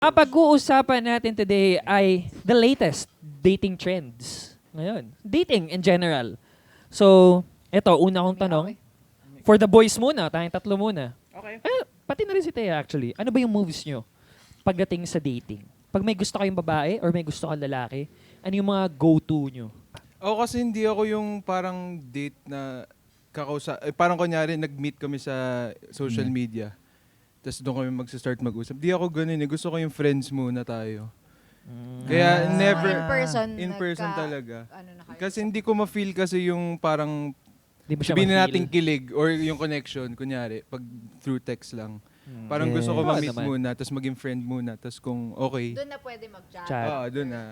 Ang pag-uusapan natin today ay the latest dating trends. Ngayon, dating in general. So, eto, una kong tanong. For the boys muna, tayong tatlo muna. Okay. Pati na rin si Thea actually. Ano ba yung moves nyo pagdating sa dating? Pag may gusto kayong babae or may gusto kang lalaki, ano yung mga go-to nyo? Ako kasi hindi ako yung parang date na parang kunyari nag-meet kami sa social media. Tapos doon kami magsa-start mag-usap. Di ako ganun eh. Gusto ko yung friends muna tayo. Kaya never In person talaga. Ano na kayo? Kasi hindi ko ma-feel kasi yung parang Di ba siya sabihin na ma-feel? natin kilig or yung connection, kunyari, pag through text lang. Parang gusto ko Oo ma-meet naman. muna, tapos maging friend muna, tapos kung okay, Doon na pwede mag-chat. Chat. doon na.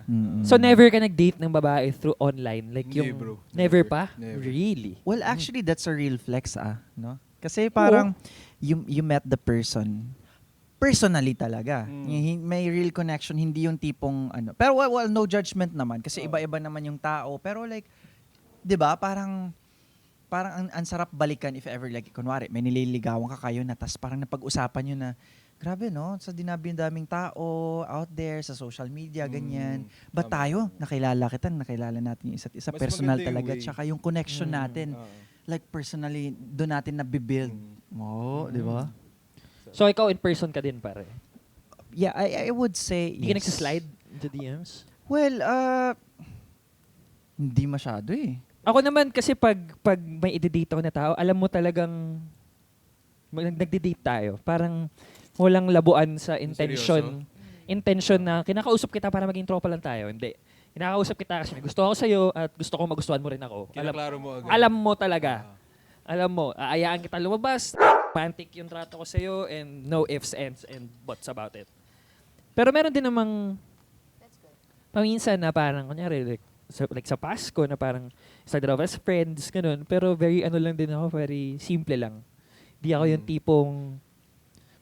So, never ka nag-date ng babae through online? Like Hindi, yung... bro. Never Never. pa? Never. Really? Well, actually, that's a real flex, no? Kasi parang you met the person personally talaga. May real connection, hindi yung tipong ano. Pero well, no judgment naman kasi iba-iba naman yung tao. Pero like, 'di ba? Parang ang sarap balikan if ever like kunwari may nililigawan ka kayo na tas parang napag-usapan niyo na grabe no, sa daming tao out there sa social media ganyan. Ba Tama. tayo nakilala natin yung isa't isa Mas personal maganda yung talaga way. tsaka yung connection natin like personally doon natin na-build. Oo, di ba? So, ikaw in person ka din, pare? Yeah, I would say Hindi ka nagsislide into DMs? Well, hindi masyado eh. Ako naman kasi pag may i-date ako na tao, alam mo talagang nagde-date tayo. Parang walang labuan sa intention. Intention na kinakausap kita para maging tropa lang tayo. Hindi. Kinakausap kita kasi may gusto ako sa'yo at gusto ko magustuhan mo rin ako. Kinaklaro mo agad. Alam mo talaga. Alam mo, aayaan kita lumabas. Pantik yung trato ko sa'yo and no ifs, ands, and buts about it. Pero meron din namang paminsan na parang, kunyari, like sa Pasko na parang started off as friends, ganun. Pero very ano lang din ako, very simple lang. Di ako yung tipong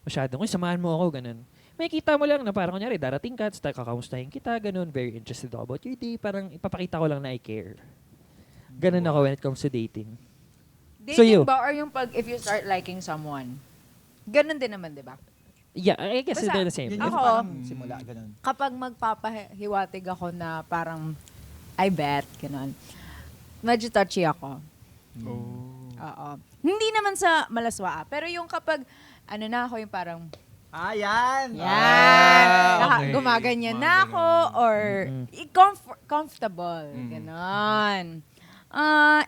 masyadong, samahan mo ako, ganun. May kita mo lang na parang kunyari, darating ka, kakamustahin kita, ganun. Very interested ako about your day. Parang ipapakita ko lang na I care. Ganun ako when it comes to dating. Dating So you? ba or yung pag if you start liking someone? Ganun din naman, di ba? Yeah, I guess Basta, they're the same. Yun Ako, yung parang simula, ganun. Kapag magpapahiwatig ako na parang, I bet, ganun. Medyo touchy ako. Oo. Hindi naman sa malaswa, pero yung kapag, ano na ako yung parang, Yan! okay. gumaganyan Mga na ako, or comfortable, ganon.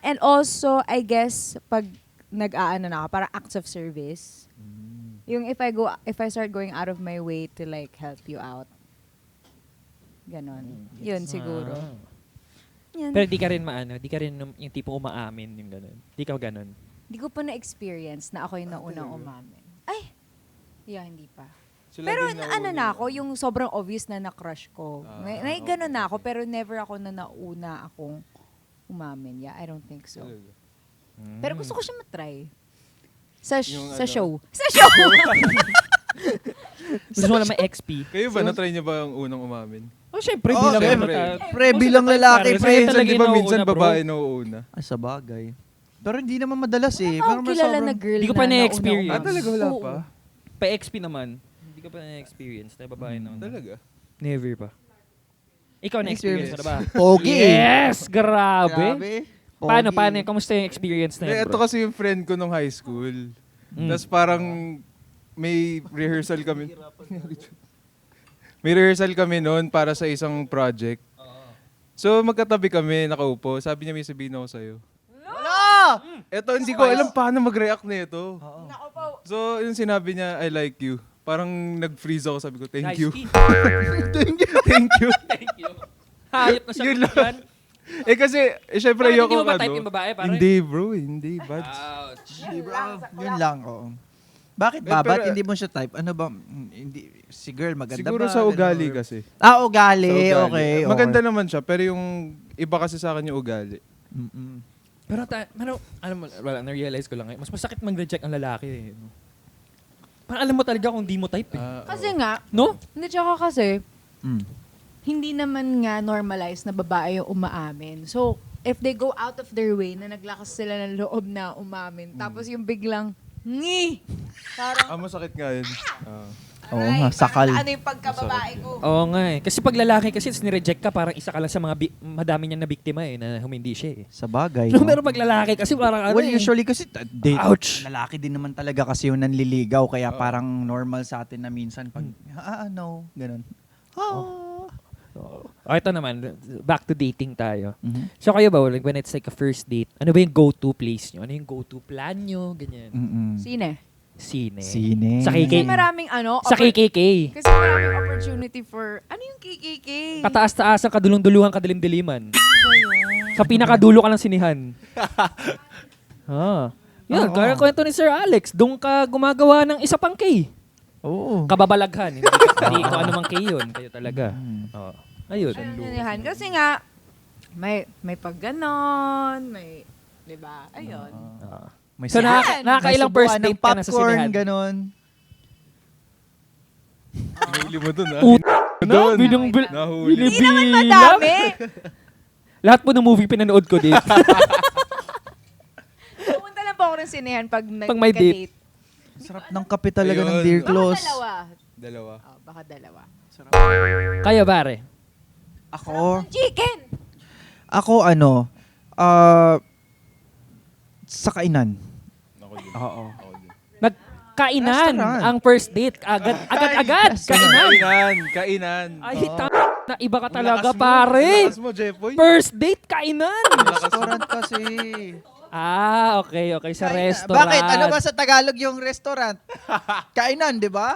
And also, I guess, pag nag-aano na ako, parang acts of service. Yung if I start going out of my way to like help you out. Ganon. Yun siguro. Yan. Pero di ka rin di ka rin yung tipong umaamin yung ganun. Di ka ganun. Di ko pa na-experience na ako yung naunang umamin. Ay! Yeah, hindi pa. Sila Pero din ano nauna na eh. ako, yung sobrang obvious na na-crush ko. May okay. ganun na ako, pero never ako na nauna akong umamin. Yeah, I don't think so. Talaga. Pero gusto ko siya matry. Sa Yung show. ano? Sa show! Gusto mo lang may XP. Kayo ba, na-try niyo ba ang unang umamin? Oh, syempre, Oo, bilang syempre. Pre, bilang lalaki, Sa'yo pre. Minsan, talaga di ba, yung minsan nauuna, bro. babae nauuna. Ay, sa bagay. Pero hindi naman madalas eh. Ako Parang kilala sobrang- na girl Di ko pa na na-experience. nauna Talaga wala Oo. pa? Pa XP naman. Hindi ko pa na-experience na babae na. Talaga? Never pa. Ikaw na-experience mo na ba? Pogi. Yes! Grabe. Paano? Pogi. Kamusta yung experience na yan, Ito bro? kasi yung friend ko nung high school. Tapos parang may rehearsal kami. May rehearsal kami noon para sa isang project. So magkatabi kami, nakaupo. Sabi niya may sabihin ako sa'yo. Ito, hindi ko alam paano mag-react na ito. So, yung sinabi niya, I like you. Parang nag-freeze ako, sabi ko, thank you. Thank you. Thank you. Hayop na Yun sagot lang. yan. Eh kasi, syempre Bakit ayoko hindi mo ba type yung babae, pare? Hindi bro, hindi. Bads. Ouch. Yun lang, oo. Bakit ba? Pero- Ba't hindi mo siya type? Ano ba? Hindi, si girl maganda Siguro ba? sa ugali Ganun. kasi. Ugali. Sa ugali. Okay. Maganda naman siya, pero yung iba kasi sa akin yung ugali. Pero, alam mo, wala, na-realize ko lang ngayon, mas masakit mag-reject ang lalaki. Eh. no? Parang alam mo talaga kung di mo type eh. Kasi nga, No? hindi tsaka kasi, Mm. hindi naman nga normalized na babae yung umaamin. So, if they go out of their way na naglakas sila ng loob na umamin, tapos yung biglang, ngi! Parang, Masakit nga yun. Oo nga, sakal. Ano yung pagkababae ko? Oo nga eh. Kasi pag lalaki kasi nireject ka, parang isa ka lang sa mga madami niya na biktima eh, na humindi siya eh. Sa bagay. No, no? pero pag lalaki kasi parang ano Well, eh. usually kasi Ouch! lalaki din naman talaga kasi yung nanliligaw kaya parang normal sa atin na minsan pag no, ganun. Ito naman, back to dating tayo. Mhm. So kayo ba, like, when it's like a first date, ano ba yung go-to place nyo? Ano yung go-to plan nyo? Ganyan. Mm-mm. Sine? Sine. Sine. Sa Kasi KK. maraming ano, Sa KKK. kasi maraming opportunity for, ano yung KKK? Kataas-taas ang kadulong-duluhan, kadilim-diliman. Sa pinakadulo ka ng sinihan. Yan, Oo. kaya kwento ni Sir Alex, doon ka gumagawa ng isa pang K. Oo. Kababalaghan. Hindi ko ano mang K yun. Kayo talaga. Oo. Ayun. Ayun, kasi nga, may pag ganon, may, di ba? Ayun. May So, subuan- nakakailang may first subuan ng date ka na sa popcorn, sinehan? ganun. Nahuli mo dun, ah. No, Nahuli. Hindi naman madami. Lahat po ng movie pinanood ko dito. Pumunta lang po ako ng sinehan pag may date. Sarap ng kape talaga ng Ayun. Dear Baka Close. dalawa. Dalawa. Oh, baka dalawa. Kayo, pare. Ako, Chicken! ako sa kainan. Oo. Nagkainan Restaurant. ang first date. Agad-agad. Kainan. Kainan. Ay, na iba ka Ang talaga, lakas mo. pare. Ang lakas mo, Jeffoy. First date, kainan. Restaurant kasi. Okay. Sa restaurant. Bakit? Ano ba sa Tagalog yung restaurant? Kainan, di ba?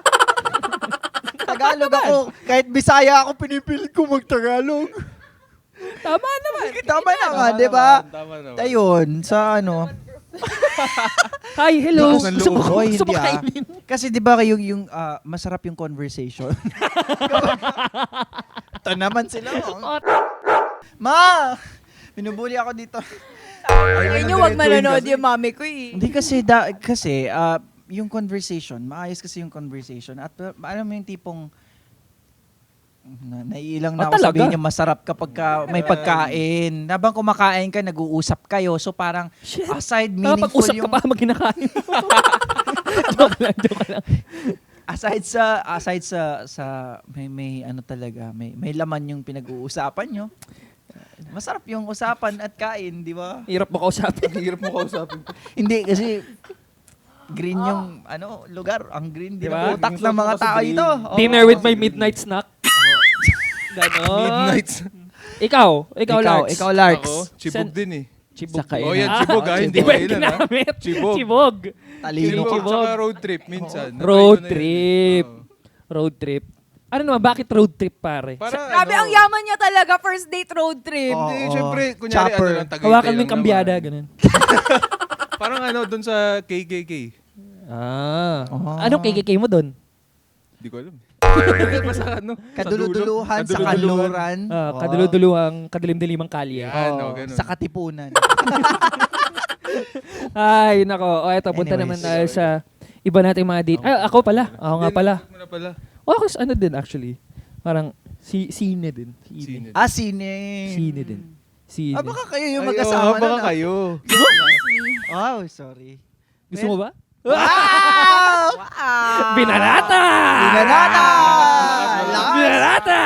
Tagalog ako. Kahit Bisaya ako, pinipilit ko mag-Tagalog. Tama naman. Tama naman, di ba? Tama naman. Ayun, sa ano. Hi, hello. Lakas ng Gusto mo, loob. Oy, gusto mo hindi kainin? Kasi di ba yung masarap yung conversation. Ito naman sila. Oh. Ma! Binubuli ako dito. Ayun yung wag manonood yung mami ko eh. Hindi kasi, yung conversation, maayos kasi yung conversation. At alam mo yung tipong, naiilang na ako talaga? sabihin yung masarap kapag may pagkain. Habang kumakain ka, nag-uusap kayo. So parang, Shit. aside meaningful Nakapag-usap ka yung... pa habang kinakain mo. joke lang. Aside sa may ano talaga, may laman yung pinag-uusapan nyo. Masarap yung usapan at kain, di ba? Hirap mo kausapin. Hirap mo kausapin. Hindi kasi green yung lugar, ang green, di Diba? ba? Utak ng mga tao Green. ito. Oo. Dinner with my midnight snack. Ganon. Midnight. Ikaw, Lars. Ikaw, Larks. Ako, chibog din eh. Chibog. Sa kainan. Oh, yan, chibog ah. Hindi Iba ba yung yun ah? ginamit. Chibog. Chibog. Talino Chibog. ka. Tsaka road trip minsan. Road Natry ko na yun. trip. Oo. Road trip. Ano naman, bakit road trip, pare? Para Grabe, ang yaman niya talaga. First date road trip. Oo. Eh, syempre, kunyari Chopper. ano lang, Tagaytay Hawakan mo lang yung kambyada, naman. ganun. Parang ano, dun sa KKK. Oh. Anong KKK mo doon? Hindi ko alam. Basta ano, Kaduluduluhan sa Kaduluduluhan. kanluran. Oo. Kaduluduluhang, kadilim-dilimang kalye. Yan, Oo. ganun. Sa katipunan. Ay, nako. O, eto, punta Anyways. naman tayo sa iba nating mga date. Ay, ako pala. Ako nga pala. Hindi, mo na pala. O, ako ano din actually. Parang, sine din. Sine. Sine. Sine din. Sine. Baka kayo yung Ay, magkasama oo, baka nun, ah. kayo. Oh, sorry. Gusto mo ba? Wow! Wow. Binarata! Binarata! Binarata!